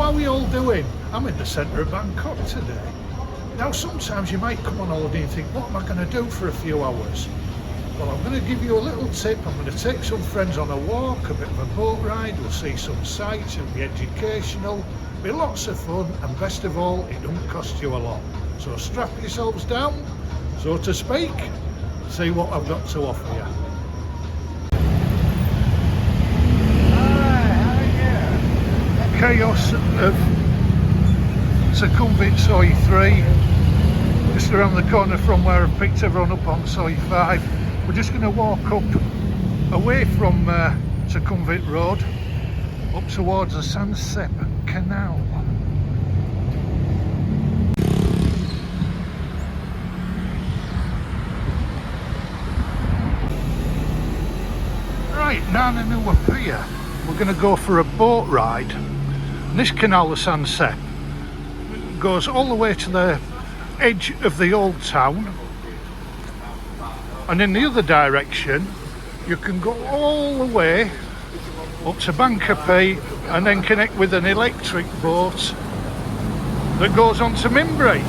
how are we all doing? I'm in the centre of Bangkok today. Now sometimes you might come on holiday and think, what am I going to do for a few hours? Well, I'm going to give you a little tip. I'm going to take some friends on a walk, a bit of a boat ride, we'll see some sights, it'll be educational, it'll be lots of fun, and best of all, it don't cost you a lot. So strap yourselves down, so to speak, see what I've got to offer you. Chaos of Sukhumvit Soi 3, just around the corner from where I've picked everyone up on Soi 5. We're just going to walk up away from Sukhumvit Road up towards the Saen Saep Canal. Right, Nananua Pier. We're going to go for a boat ride. And this canal, the Saen Saep, goes all the way to the edge of the old town, and in the other direction you can go all the way up to Bangkok and then connect with an electric boat that goes on to Mimbri.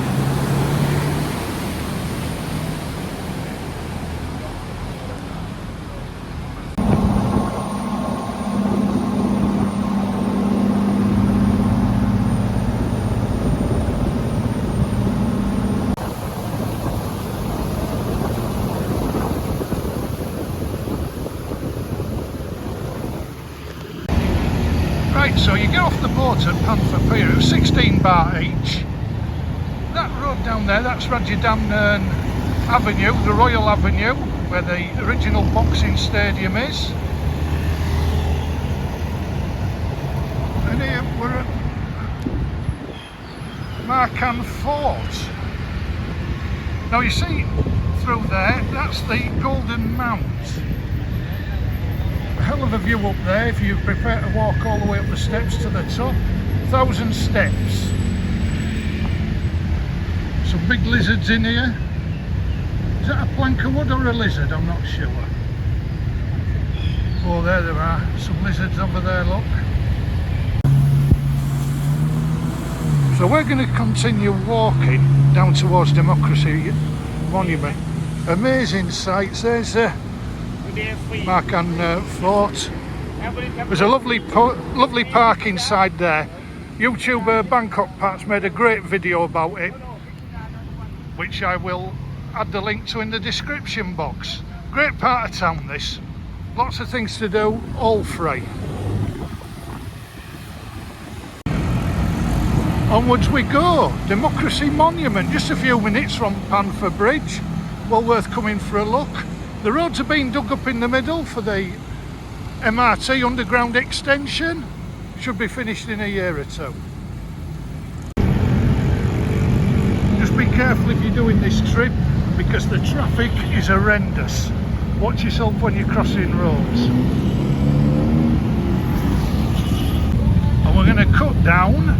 So you get off the boat at Mahakan Fort, it was 16 baht each. That road down there, that's Ratchawong Avenue, the Royal Avenue, where the original boxing stadium is. And here we're at Mahakan Fort. Now you see through there, that's the Golden Mount. Hell of a view up there if you prepare to walk all the way up the steps to the top. 1,000 steps. Some big lizards in here. Is that a plank of wood or a lizard? I'm not sure. Oh, there are some lizards over there, look. So we're going to continue walking down towards Democracy Monument. Amazing sights. There's Mahakan Fort. There's a lovely park inside there. YouTuber Bangkok Pat's made a great video about it, which I will add the link to in the description box. Great part of town this. Lots of things to do, all free. Onwards we go. Democracy Monument, just a few minutes from Panfa Bridge. Well worth coming for a look. The roads are being dug up in the middle for the MRT underground extension. Should be finished in a year or two. Just be careful if you're doing this trip, because the traffic is horrendous. Watch yourself when you're crossing roads. And we're going to cut down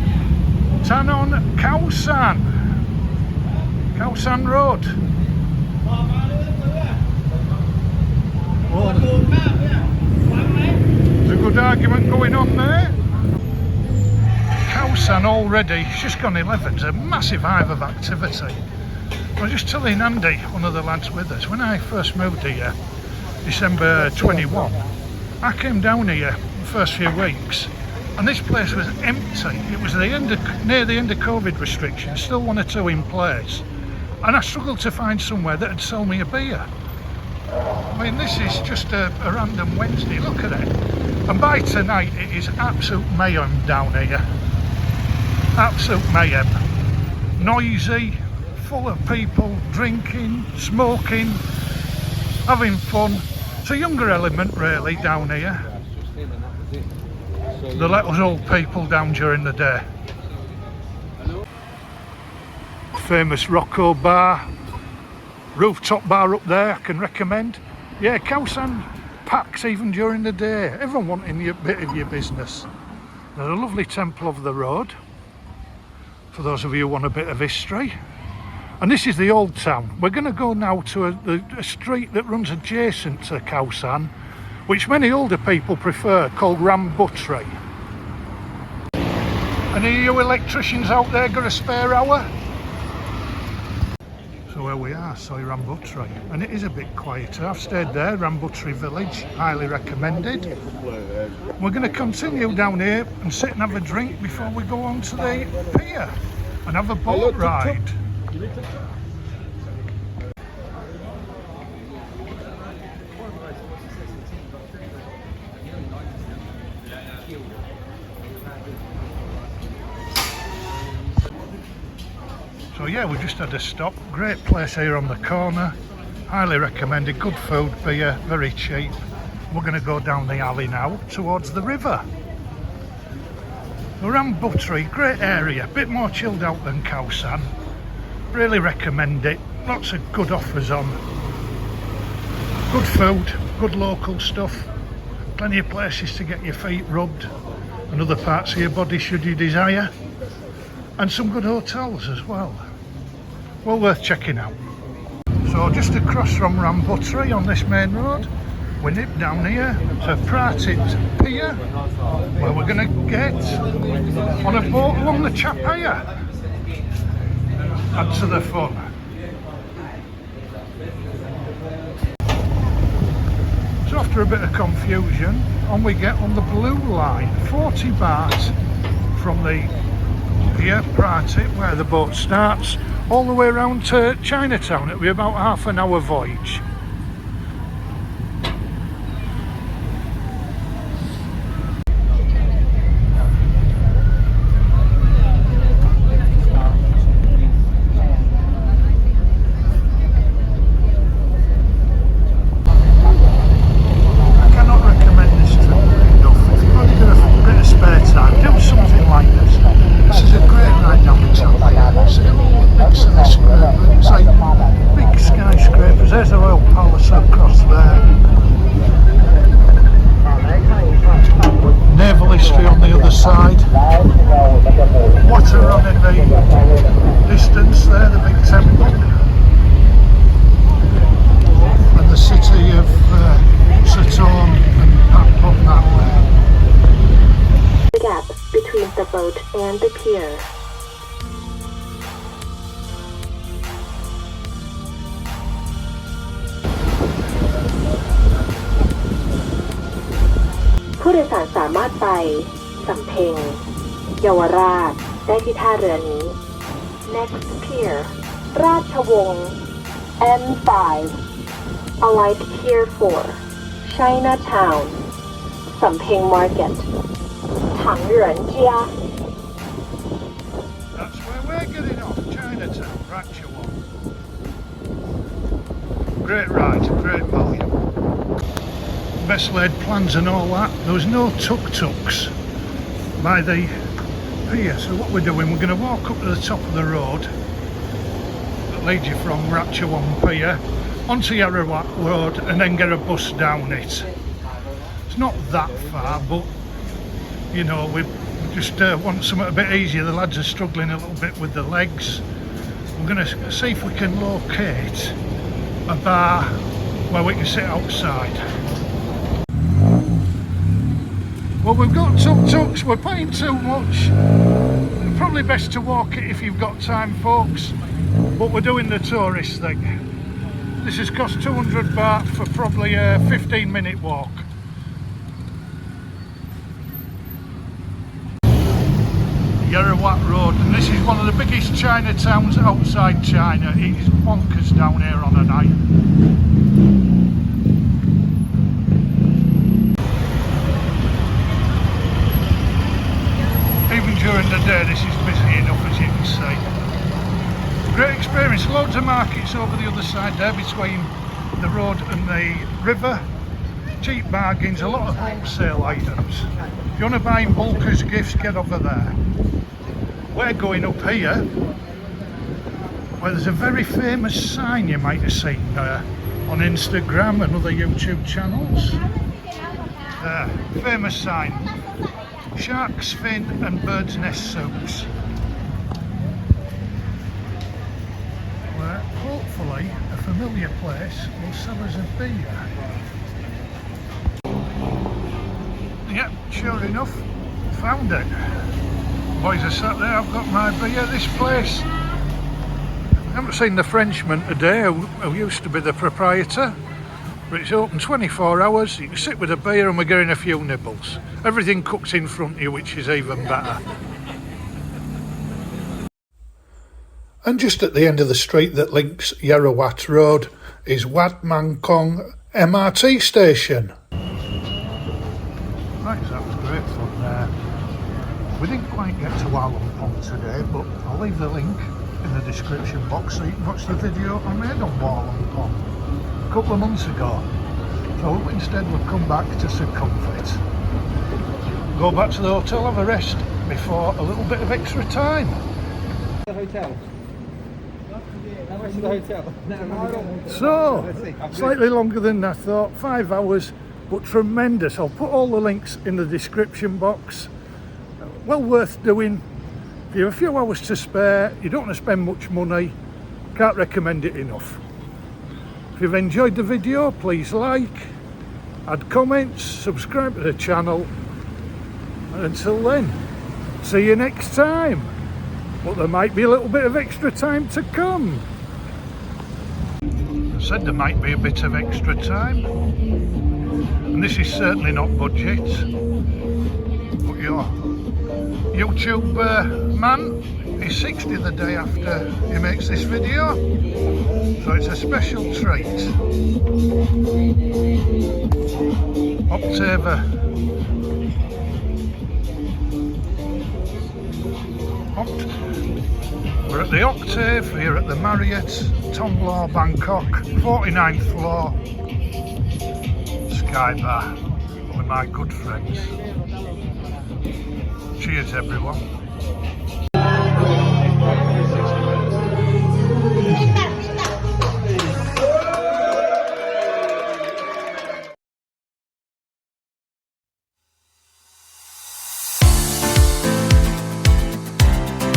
Tanon Khao San Road. There's a good argument going on there. Khao San already, it's just gone 11, it's a massive hive of activity. I was just telling Andy, one of the lads with us, when I first moved here, December 21, I came down here the first few weeks and this place was empty. It was near the end of COVID restrictions, still one or two in place, and I struggled to find somewhere that would sell me a beer. I mean, this is just a random Wednesday, look at it. And by tonight it is absolute mayhem down here. Absolute mayhem. Noisy, full of people drinking, smoking, having fun. It's a younger element really down here. They let us old people down during the day. Famous Rocco bar. Rooftop bar up there, I can recommend. Yeah, Khao San packs even during the day. Everyone wanting a bit of your business. There's a lovely temple over the road, for those of you who want a bit of history. And this is the old town. We're going to go now to a street that runs adjacent to Khao San, which many older people prefer, called Rambuttri. Any of you electricians out there got a spare hour? So where we are, Soi Rambuttri, and it is a bit quieter. I've stayed there, Rambuttri village, highly recommended. We're going to continue down here and sit and have a drink before we go on to the pier and have a boat ride. So yeah, we just had a stop. Great place here on the corner. Highly recommended. Good food, beer, very cheap. We're going to go down the alley now towards the river. Rambuttri, great area. Bit more chilled out than Khao San. Really recommend it. Lots of good offers on. Good food, good local stuff. Plenty of places to get your feet rubbed and other parts of your body should you desire. And some good hotels as well. Well worth checking out. So just across from Rambuttri on this main road, we nip down here to Pratit Pier, where we're going to get on a boat along the Chao Phraya. Add to the fun. So after a bit of confusion, on we get on the blue line, 40 baht from the Pier Pratit, where the boat starts, all the way around to Chinatown. It'll be about half an hour voyage. I cannot recommend this trip enough. If you've only got a bit of spare time, do something like this. This is a great ride down the Chao Phraya. See all the big skyscrapers, it's like big skyscrapers. There's the Royal Palace across there. Naval history on the other side. Water on in the distance there, the big temple. And the city of Saen and Bangkok that way. The gap between the boat and the pier.ผู้โดยสารสามารถไปสำเพ็งเยาวราชได้ที่ท่าเรือนี้ Next pier ราชวงศ์ M5 Alight Pier 4 Chinatown สำเพ็ง Market That's where we're getting off, Chinatown, Ratchawong. Great ride, great value. Best laid plans and all that. There was no tuk-tuks by the pier, so what we're doing, we're going to walk up to the top of the road that leads you from Ratchawong Pier onto Yaowarat Road and then get a bus down it. It's not that far, but you know, we just want something a bit easier. The lads are struggling a little bit with the legs. We're going to see if we can locate a bar where we can sit outside. Well, we've got tuk-tuks, we're paying too much. Probably best to walk it if you've got time, folks. But we're doing the tourist thing. This has cost 200 baht for probably a 15-minute walk. Yaowarat Road, and this is one of the biggest Chinatowns outside China. It is bonkers down here on a night. Even during the day this is busy enough, as you can see. Great experience, loads of markets over the other side there between the road and the river. Cheap bargains, a lot of wholesale items. If you want to buy in bulk as gifts, get over there. We're going up here where there's a very famous sign you might have seen on Instagram and other YouTube channels. Famous sign, shark's fin and bird's nest soups. Where hopefully a familiar place will sell us a beer. Yep, sure enough, found it. Boys are sat there, I've got my beer. This place, I haven't seen the Frenchman today who used to be the proprietor, but it's open 24 hours. You can sit with a beer and we're getting a few nibbles. Everything cooked in front of you, which is even better. And just at the end of the street that links Yaowarat Road is Wat Mang Kong MRT station. Right, so that was great fun there. We didn't quite get to Warlumpong today, but I'll leave the link in the description box so you can watch the video I made on Warlumpong a couple of months ago. So instead we've come back to Sukhumvit. Go back to the hotel, have a rest before a little bit of extra time. The hotel. How much is the hotel? So, slightly longer than I thought, 5 hours, but tremendous. I'll put all the links in the description box. Well worth doing. If you have a few hours to spare, you don't want to spend much money, can't recommend it enough. If you've enjoyed the video, please like, add comments, subscribe to the channel, and until then, see you next time. But there might be a little bit of extra time to come. I said there might be a bit of extra time, and this is certainly not budget, but your YouTube man is 60 the day after he makes this video, so it's a special treat. We're at the Octave here at the Marriott, Thonglor, Bangkok, 49th floor, Sky Bar, with my good friends. Cheers everyone.